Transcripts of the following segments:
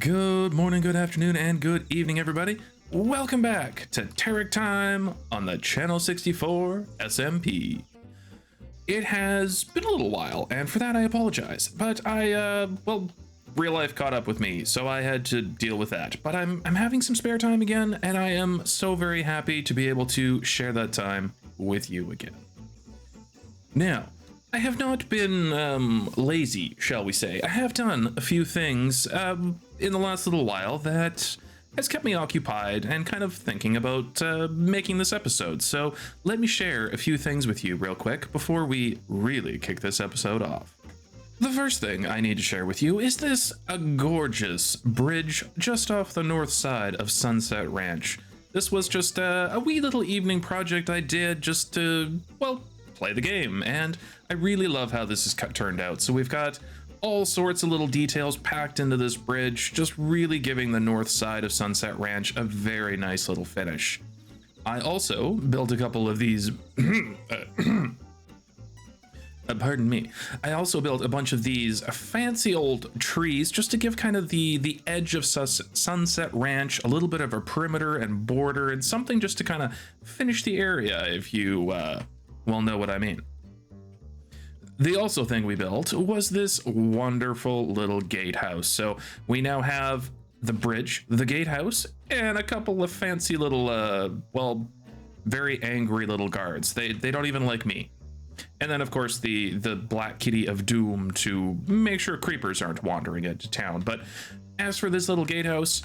Good morning, good afternoon, and good evening, everybody. Welcome back to TerickTime on the Channel64 SMP. It has been a little while, and for that I apologize, but real life caught up with me, so I had to deal with that. But I'm having some spare time again, and I am so very happy to be able to share that time with you again. Now, I have not been lazy, shall we say. I have done a few things in the last little while that has kept me occupied and kind of thinking about making this episode. So let me share a few things with you real quick before we really kick this episode off. The first thing I need to share with you is this gorgeous bridge just off the north side of Sunset Ranch. This was just a wee little evening project I did just to, well, play the game, and I really love how this has turned out. So we've got all sorts of little details packed into this bridge, just really giving the north side of Sunset Ranch a very nice little finish. I also built a couple of these pardon me. I also built a bunch of these fancy old trees just to give kind of the edge of Sunset Ranch a little bit of a perimeter and border, and something just to kind of finish the area, if you well know what I mean. The also thing we built was this wonderful little gatehouse. So we now have the bridge, the gatehouse, and a couple of fancy little, well, very angry little guards. They don't even like me. And then, of course, the Black Kitty of Doom to make sure creepers aren't wandering into town. But as for this little gatehouse,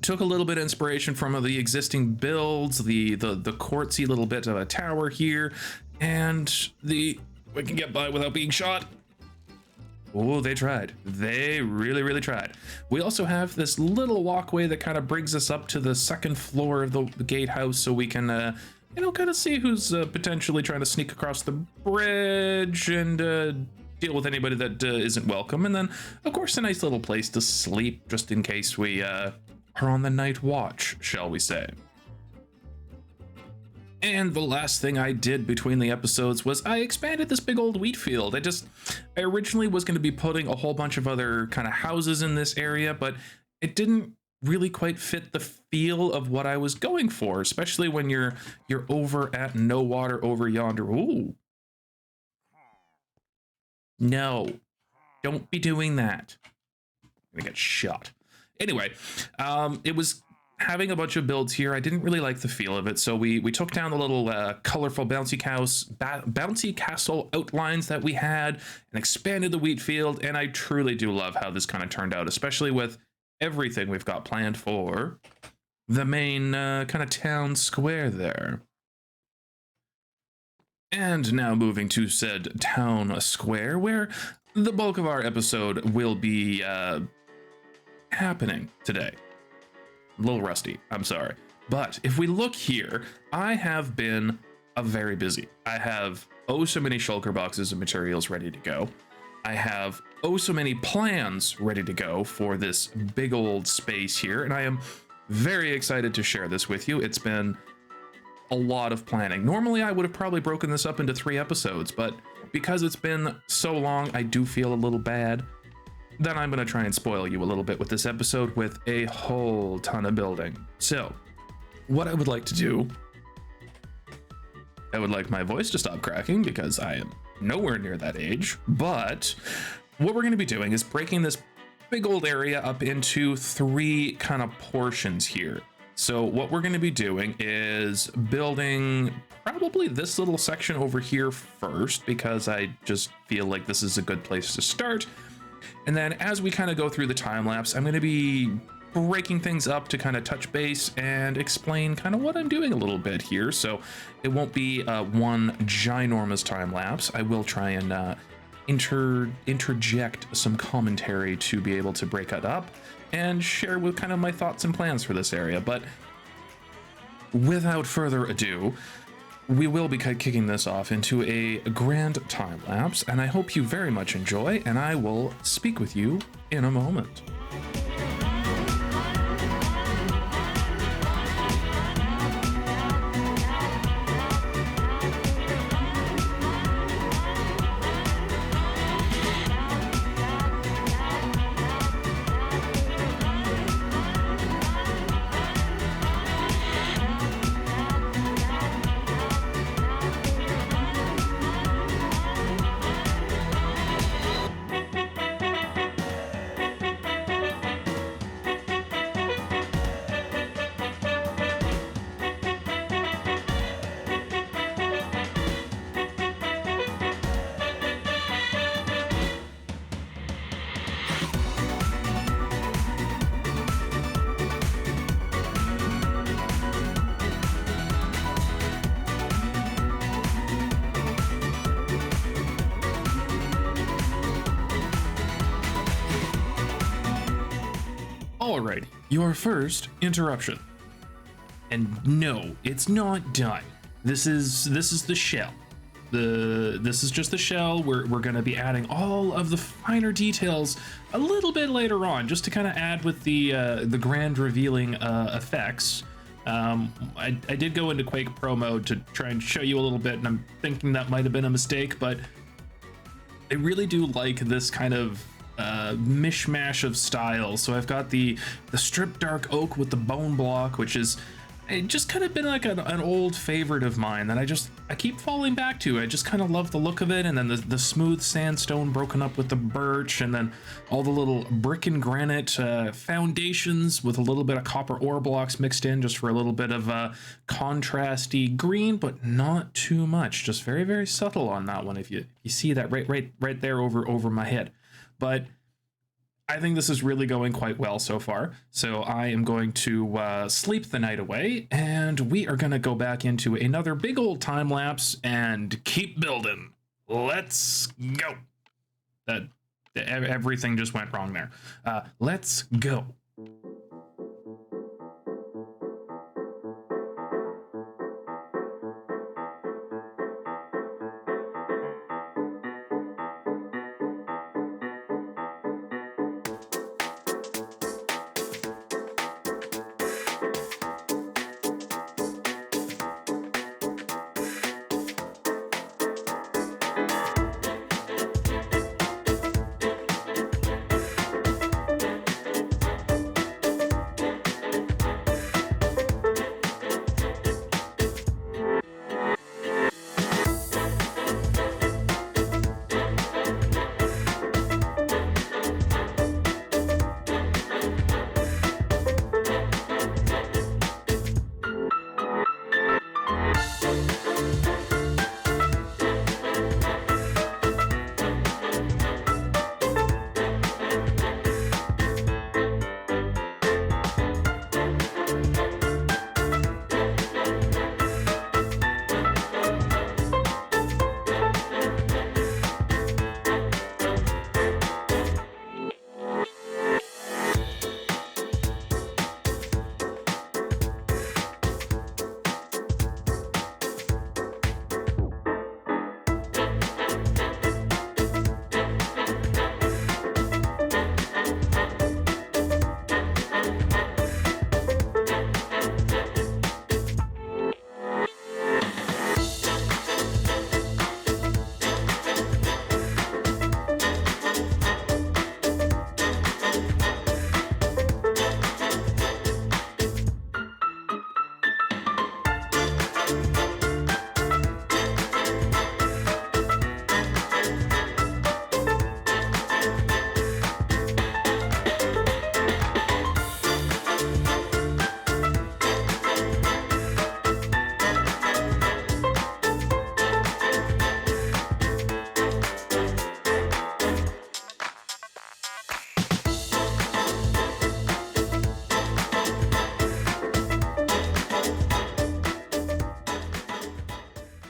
took a little bit of inspiration from the existing builds, the quartzy little bit of a tower here, and we can get by without being shot. Oh, they tried. They really tried. We also have this little walkway that kind of brings us up to the second floor of the gatehouse, so we can kind of see who's potentially trying to sneak across the bridge and deal with anybody that isn't welcome. And then, of course, a nice little place to sleep just in case we are on the night watch, shall we say. And the last thing I did between the episodes was I expanded this big old wheat field. I originally was going to be putting a whole bunch of other kind of houses in this area, but it didn't really quite fit the feel of what I was going for, especially when you're over at No Water Over Yonder. Ooh. No, don't be doing that. I'm gonna get shot. Anyway, it was having a bunch of builds here. I didn't really like the feel of it, so we took down the little colorful bouncy castle outlines that we had and expanded the wheat field, and I truly do love how this kind of turned out, especially with everything we've got planned for the main kind of town square there. And now moving to said town square, where the bulk of our episode will be happening today. A little rusty, I'm sorry. But if we look here, I have been very busy. I have so many shulker boxes of materials ready to go. I have so many plans ready to go for this big old space here, and I am very excited to share this with you. It's been a lot of planning. Normally I would have probably broken this up into 3 episodes, but because it's been so long, I do feel a little bad. Then I'm going to try and spoil you a little bit with this episode with a whole ton of building. So, what I would like to do, I would like my voice to stop cracking because I am nowhere near that age, but what we're going to be doing is breaking this big old area up into 3 kind of portions here. So what we're going to be doing is building probably this little section over here first, because I just feel like this is a good place to start. And then as we kind of go through the time lapse, I'm going to be breaking things up to kind of touch base and explain kind of what I'm doing a little bit here. So it won't be one ginormous time lapse. I will try and interject some commentary to be able to break it up and share with kind of my thoughts and plans for this area. But without further ado, we will be kicking this off into a grand time lapse, and I hope you very much enjoy, and I will speak with you in a moment. Alrighty, your first interruption. And no, it's not done. This is the shell. This is just the shell. We're gonna be adding all of the finer details a little bit later on, just to kind of add with the grand revealing effects. I did go into Quake Pro mode to try and show you a little bit, and I'm thinking that might have been a mistake, but I really do like this kind of mishmash of styles. So I've got the stripped dark oak with the bone block, which is it just kind of been like an old favorite of mine that I keep falling back to. I just kind of love the look of it, and then the smooth sandstone broken up with the birch, and then all the little brick and granite foundations with a little bit of copper ore blocks mixed in, just for a little bit of contrasty green, but not too much. Just very, very subtle on that one. If you see that right there over my head, but I think this is really going quite well so far. So I am going to sleep the night away, and we are going to go back into another big old time lapse and keep building. Let's go. Everything just went wrong there. Let's go.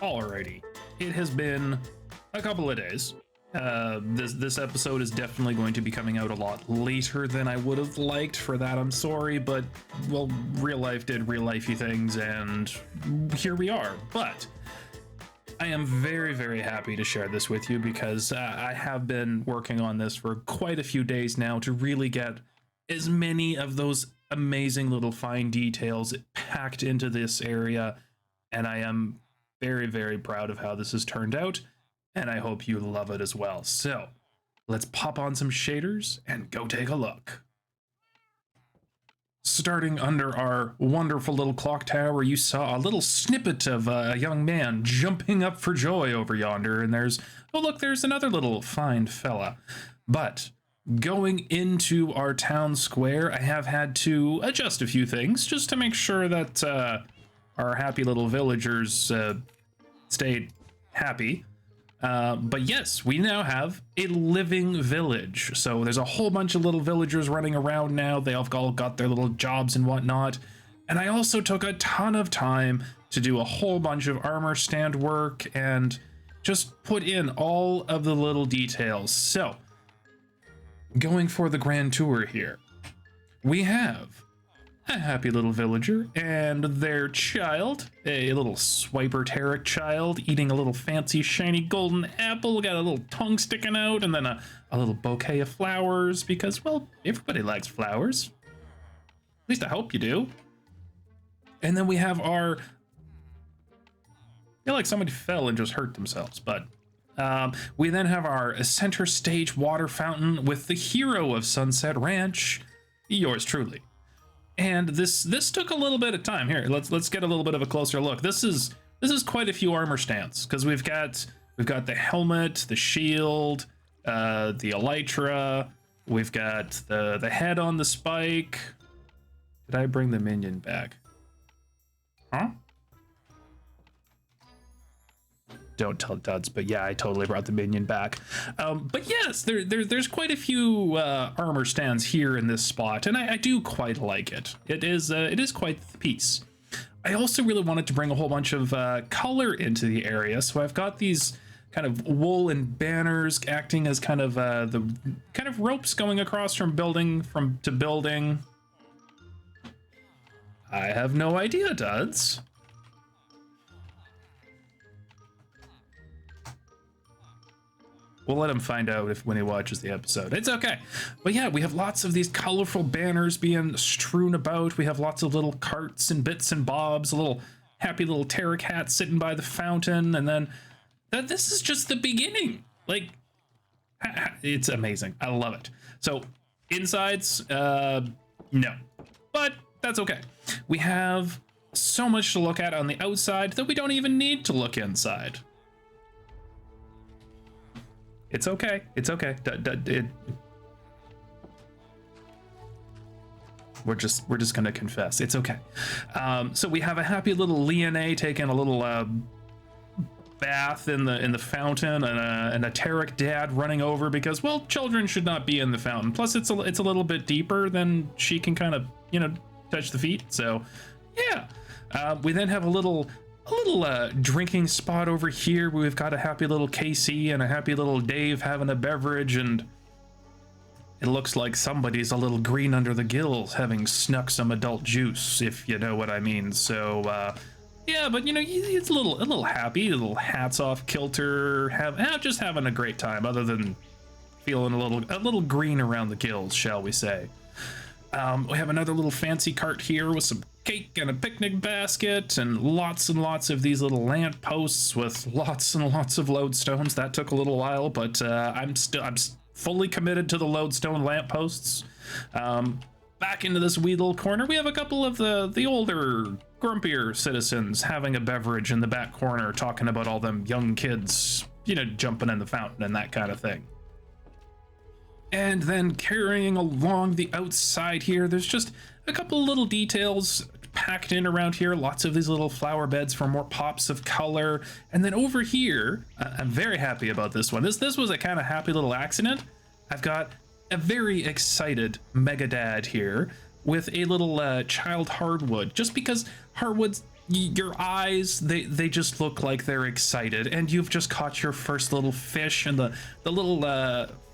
Alrighty, it has been a couple of days. This episode is definitely going to be coming out a lot later than I would have liked. For that, I'm sorry, but well, real life did real lifey things, and here we are. But I am very, very happy to share this with you, because I have been working on this for quite a few days now to really get as many of those amazing little fine details packed into this area, and I am very, very proud of how this has turned out, and I hope you love it as well. So let's pop on some shaders and go take a look. Starting under our wonderful little clock tower, you saw a little snippet of a young man jumping up for joy over yonder, and there's, oh look, there's another little fine fella. But going into our town square, I have had to adjust a few things just to make sure that our happy little villagers stayed happy. But yes, we now have a living village. So there's a whole bunch of little villagers running around now. They all got their little jobs and whatnot. And I also took a ton of time to do a whole bunch of armor stand work and just put in all of the little details. So going for the grand tour here. we have a happy little villager and their child, a little swiper Terrick child, eating a little fancy shiny golden apple, got a little tongue sticking out, and then a little bouquet of flowers, because, well, everybody likes flowers. At least I hope you do. And then we have our... I feel like somebody fell and just hurt themselves, but we then have our center stage water fountain with the hero of Sunset Ranch, yours truly. And this took a little bit of time. Here, let's get a little bit of a closer look. This is quite a few armor stands, because we've got the helmet, the shield, the elytra, we've got the head on the spike. Did I bring the minion back? Huh? Don't tell Duds, but yeah, I totally brought the minion back. But yes, there's quite a few armor stands here in this spot, and I do quite like it. It is quite the piece. I also really wanted to bring a whole bunch of color into the area, so I've got these kind of woolen banners acting as kind of the kind of ropes going across from building to building. I have no idea, Duds. We'll let him find out when he watches the episode. It's okay. But yeah, we have lots of these colorful banners being strewn about. We have lots of little carts and bits and bobs, a little happy little Terrick hat sitting by the fountain. And then this is just the beginning. Like, it's amazing. I love it. So insides, no, but that's okay. We have so much to look at on the outside that we don't even need to look inside. It's okay. It's okay. We're just gonna confess. It's okay. So we have a happy little Leonie taking a little bath in the fountain, and a Terrick dad running over because, well, children should not be in the fountain. Plus, it's a little bit deeper than she can kind of touch the feet. So yeah. We then have a little drinking spot over here where we've got a happy little Casey and a happy little Dave having a beverage, and it looks like somebody's a little green under the gills, having snuck some adult juice, if you know what I mean. So yeah, but it's a little happy, a little hats off kilter, just having a great time, other than feeling a little green around the gills, shall we say. We have another little fancy cart here with some cake and a picnic basket and lots of these little lamp posts with lots and lots of lodestones. That took a little while, but I'm fully committed to the lodestone lamp posts. Back into this wee little corner, we have a couple of the older, grumpier citizens having a beverage in the back corner, talking about all them young kids, jumping in the fountain and that kind of thing. And then carrying along the outside here, there's just a couple of little details packed in around here. Lots of these little flower beds for more pops of color. And then over here, I'm very happy about this one. This was a kind of happy little accident. I've got a very excited Mega Dad here with a little child hardwood, just because hardwoods, your eyes, they just look like they're excited, and you've just caught your first little fish, and the little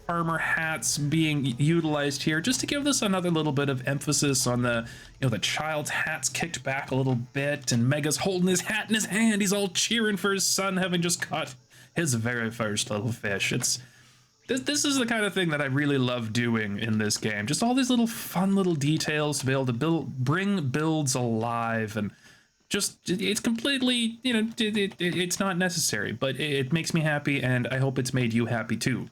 farmer hats being utilized here just to give this another little bit of emphasis on the the child's hat's kicked back a little bit, and Mega's holding his hat in his hand. He's all cheering for his son having just caught his very first little fish. This is the kind of thing that I really love doing in this game. Just all these little fun little details to be able to bring builds alive, and just it's completely it's not necessary, but it makes me happy, and I hope it's made you happy too.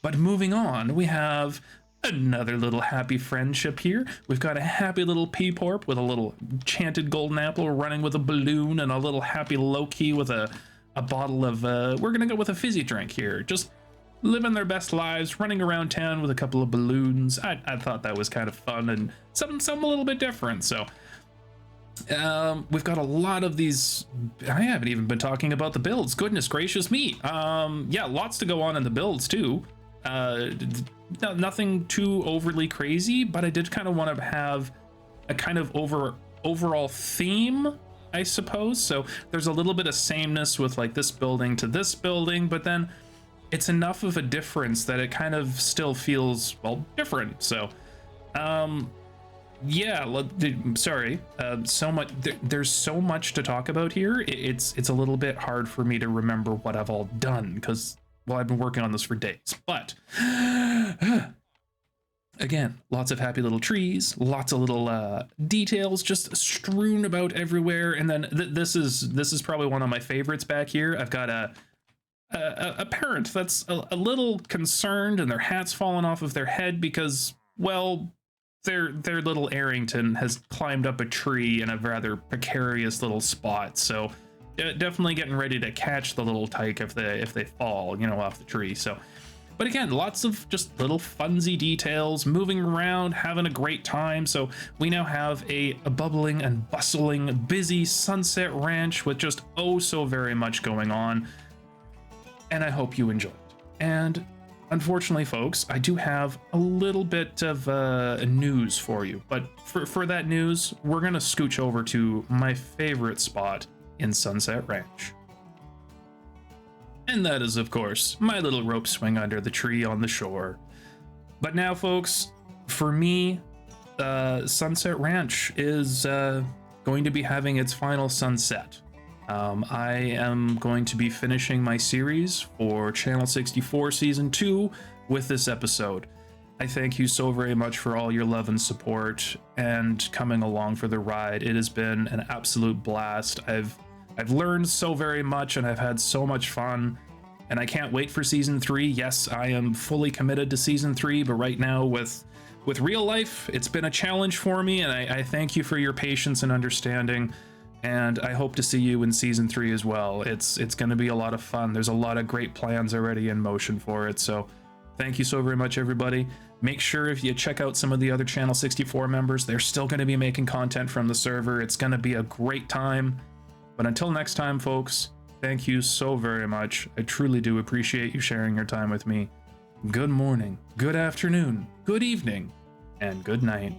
But moving on, we have another little happy friendship here. We've got a happy little Peeporp with a little enchanted golden apple running with a balloon, and a little happy Loki with a bottle of, we're gonna go with a fizzy drink here. Just living their best lives, running around town with a couple of balloons. I thought that was kind of fun and something a little bit different. So we've got a lot of these. I haven't even been talking about the builds. Goodness gracious me. Yeah, lots to go on in the builds too. Nothing too overly crazy, but I did kind of want to have a kind of overall theme, I suppose. So there's a little bit of sameness with like this building to this building, but then it's enough of a difference that it kind of still feels, well, different. So yeah, sorry. So much. There's so much to talk about here. It's a little bit hard for me to remember what I've all done because, well, I've been working on this for days. But again, lots of happy little trees, lots of little details just strewn about everywhere. And then this is probably one of my favorites back here. I've got a parent that's a little concerned, and their hat's fallen off of their head because, well, their little Arrington has climbed up a tree in a rather precarious little spot. So definitely getting ready to catch the little tyke if they fall, you know, off the tree. So, but again, lots of just little funsy details, moving around, having a great time. So we now have a bubbling and bustling, busy Sunset Ranch with just oh so very much going on. And I hope you enjoyed. And unfortunately, folks, I do have a little bit of news for you. But for that news, we're going to scooch over to my favorite spot in Sunset Ranch. And that is, of course, my little rope swing under the tree on the shore. But now, folks, for me, Sunset Ranch is going to be having its final sunset. I am going to be finishing my series for Channel64 Season 2 with this episode. I thank you so very much for all your love and support and coming along for the ride. It has been an absolute blast. I've learned so very much, and I've had so much fun, and I can't wait for Season 3. Yes, I am fully committed to Season 3, but right now with real life, it's been a challenge for me, and I thank you for your patience and understanding. And I hope to see you in Season 3 as well. It's going to be a lot of fun. There's a lot of great plans already in motion for it. So thank you so very much, everybody. Make sure if you check out some of the other Channel 64 members, they're still going to be making content from the server. It's going to be a great time. But until next time, folks, thank you so very much. I truly do appreciate you sharing your time with me. Good morning, good afternoon, good evening, and good night.